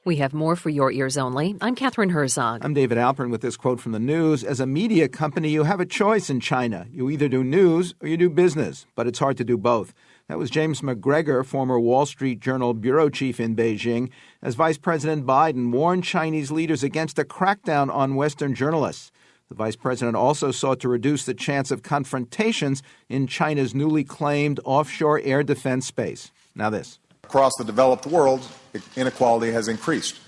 We have more for your ears only. I'm Catherine Herzog. I'm David Alpern with this quote from the news. As a media company, you have a choice in China. You either do news or you do business, but it's hard to do both. That was James McGregor, former Wall Street Journal bureau chief in Beijing, as Vice President Biden warned Chinese leaders against a crackdown on Western journalists. The vice president also sought to reduce the chance of confrontations in China's newly claimed offshore air defense space. Now this. Across the developed world, inequality has increased.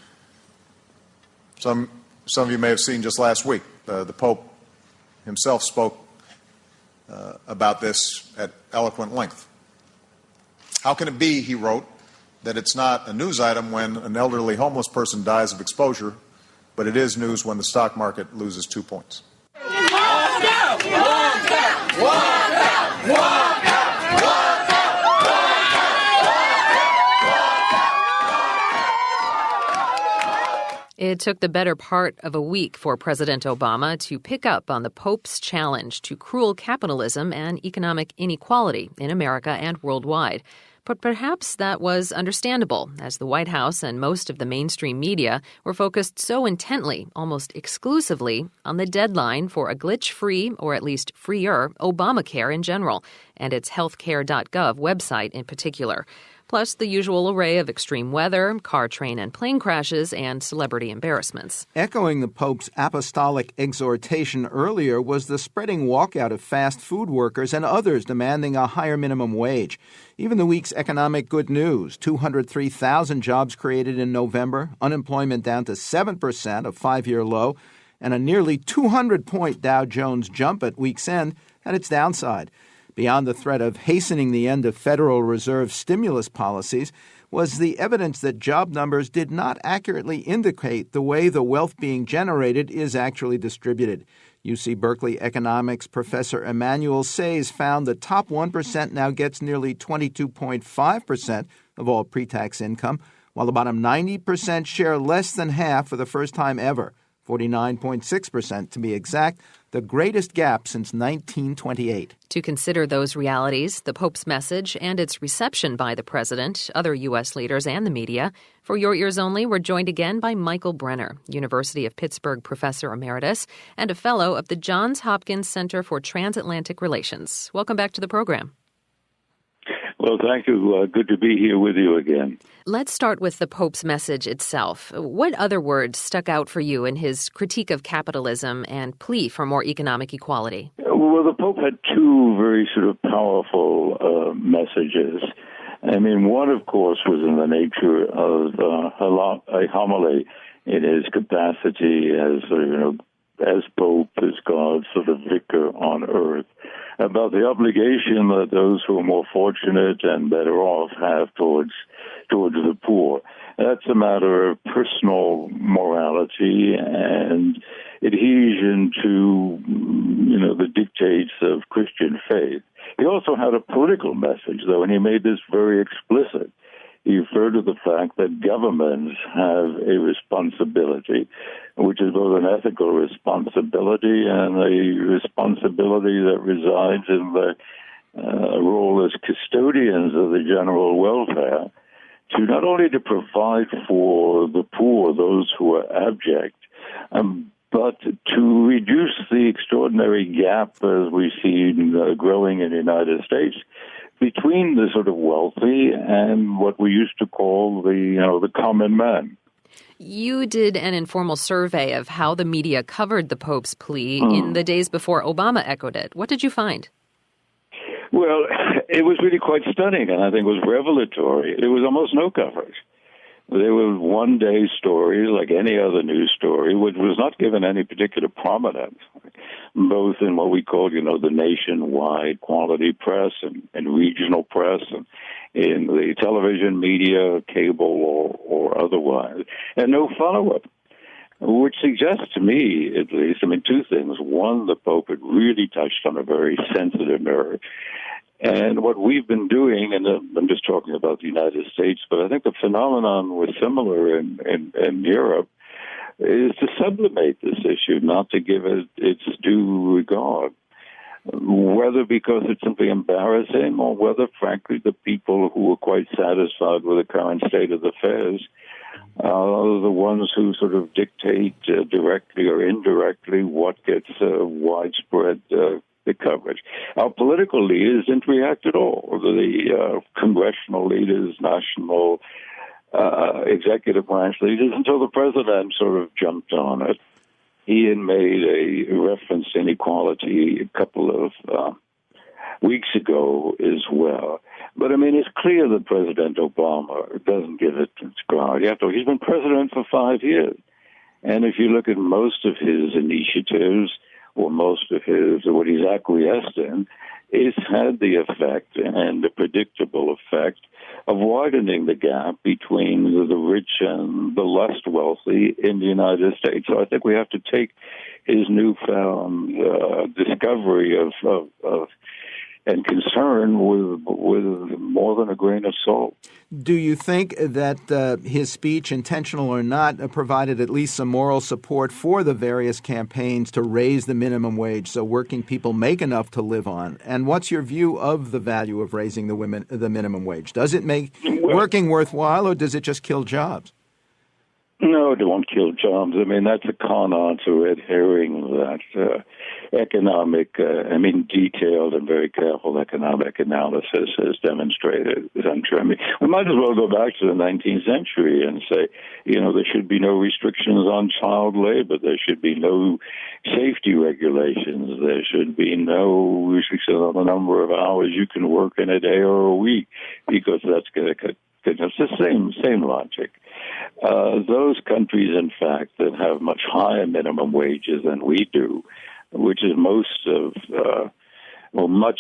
Some of you may have seen just last week, the Pope himself spoke about this at eloquent length. How can it be, he wrote, that it's not a news item when an elderly homeless person dies of exposure, but it is news when the stock market loses 2 points? Walk out! Walk out! Walk out! Walk out! It took the better part of a week for President Obama to pick up on the Pope's challenge to cruel capitalism and economic inequality in America and worldwide. But perhaps that was understandable, as the White House and most of the mainstream media were focused so intently, almost exclusively, on the deadline for a glitch-free, or at least freer, Obamacare in general, and its healthcare.gov website in particular. Plus the usual array of extreme weather, car, train, and plane crashes, and celebrity embarrassments. Echoing the Pope's apostolic exhortation earlier was the spreading walkout of fast food workers and others demanding a higher minimum wage. Even the week's economic good news, 203,000 jobs created in November, unemployment down to 7%, a five-year low, and a nearly 200-point Dow Jones jump at week's end had its downside. Beyond the threat of hastening the end of Federal Reserve stimulus policies was the evidence that job numbers did not accurately indicate the way the wealth being generated is actually distributed. UC Berkeley economics professor Emmanuel SAIS found the top 1% now gets nearly 22.5% of all pre-tax income, while the bottom 90% share less than half for the first time ever, 49.6% to be exact, the greatest gap since 1928. To consider those realities, the Pope's message, and its reception by the president, other U.S. leaders, and the media, for your ears only, we're joined again by Michael Brenner, University of Pittsburgh professor emeritus, and a fellow of the Johns Hopkins Center for Transatlantic Relations. Welcome back to the program. Well, thank you. Good to be here with you again. Let's start with the Pope's message itself. What other words stuck out for you in his critique of capitalism and plea for more economic equality? Well, the Pope had two very sort of powerful messages. I mean, one, of course, was in the nature of a homily in his capacity as, as Pope, as God's sort of vicar on earth, about the obligation that those who are more fortunate and better off have towards the poor. That's a matter of personal morality and adhesion to, the dictates of Christian faith. He also had a political message, though, and he made this very explicit. He referred to the fact that governments have a responsibility, which is both an ethical responsibility and a responsibility that resides in the role as custodians of the general welfare, to not only to provide for the poor, those who are abject, but to reduce the extraordinary gap, as we see growing in the United States, between the sort of wealthy and what we used to call the common man. You did an informal survey of how the media covered the Pope's plea in the days before Obama echoed it. What did you find? Well, it was really quite stunning, and I think it was revelatory. There was almost no coverage. There were one-day stories like any other news story, which was not given any particular prominence, both in what we call, the nationwide quality press and regional press and in the television media, cable or otherwise, and no follow-up, which suggests to me, at least, two things. One, the Pope had really touched on a very sensitive nerve. And what we've been doing, and I'm just talking about the United States, but I think the phenomenon was similar in Europe, is to sublimate this issue, not to give it its due regard, whether because it's simply embarrassing or whether, frankly, the people who are quite satisfied with the current state of affairs the ones who sort of dictate directly or indirectly what gets widespread coverage. Our political leaders didn't react at all. The congressional leaders, national executive branch leaders, until the president sort of jumped on it. He had made a reference to inequality a couple of weeks ago as well. But, I mean, it's clear that President Obama doesn't give it its ground. He's been president for 5 years. And if you look at most of his initiatives or most of what he's acquiesced in, it's had the effect and the predictable effect of widening the gap between the rich and the less wealthy in the United States. So I think we have to take his newfound discovery of and concern with more than a grain of salt. Do you think that his speech, intentional or not, provided at least some moral support for the various campaigns to raise the minimum wage so working people make enough to live on? And what's your view of the value of raising the minimum wage? Does it make working worthwhile, or does it just kill jobs? No, it won't kill jobs. I mean, that's a con on to red herring that detailed and very careful economic analysis has demonstrated. I mean, we might as well go back to the 19th century and say, there should be no restrictions on child labor. There should be no safety regulations. There should be no restrictions on the number of hours you can work in a day or a week, because that's going to cut. It's the same logic. Those countries, in fact, that have much higher minimum wages than we do, which is much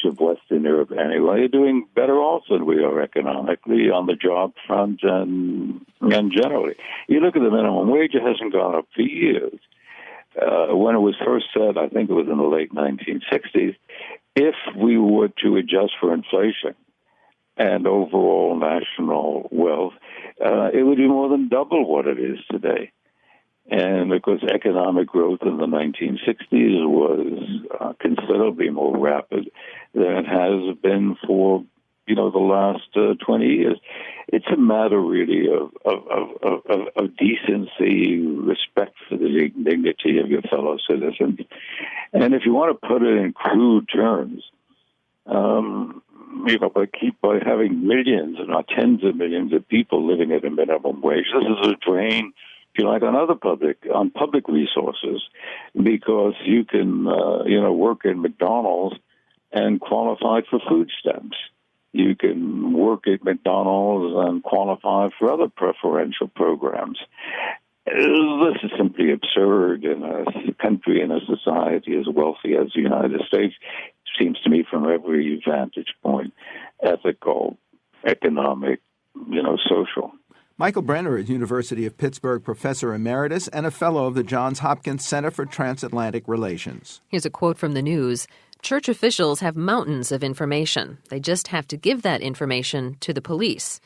of Western Europe anyway, are doing better off than we are economically on the job front and generally. You look at the minimum wage, it hasn't gone up for years. When it was first said, I think it was in the late 1960s, if we were to adjust for inflation and overall national wealth, it would be more than double what it is today. And of course, economic growth in the 1960s was considerably more rapid than it has been for, the last 20 years. It's a matter really of decency, respect for the dignity of your fellow citizens. And if you want to put it in crude terms, by having millions, and not tens of millions of people living at a minimum wage, this is a drain, if you like, on public resources, because you can, work in McDonald's and qualify for food stamps. You can work at McDonald's and qualify for other preferential programs. This is simply absurd in a country and a society as wealthy as the United States. Seems to me, from every vantage point, ethical, economic, social. Michael Brenner is University of Pittsburgh Professor Emeritus and a Fellow of the Johns Hopkins Center for Transatlantic Relations. Here's a quote from the news. Church officials have mountains of information. They just have to give that information to the police.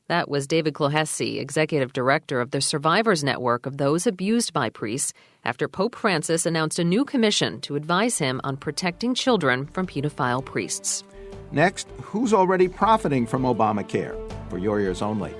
That was David Clohessy, Executive Director of the Survivors Network of Those Abused by Priests, after Pope Francis announced a new commission to advise him on protecting children from pedophile priests. Next, who's already profiting from Obamacare? For your ears only.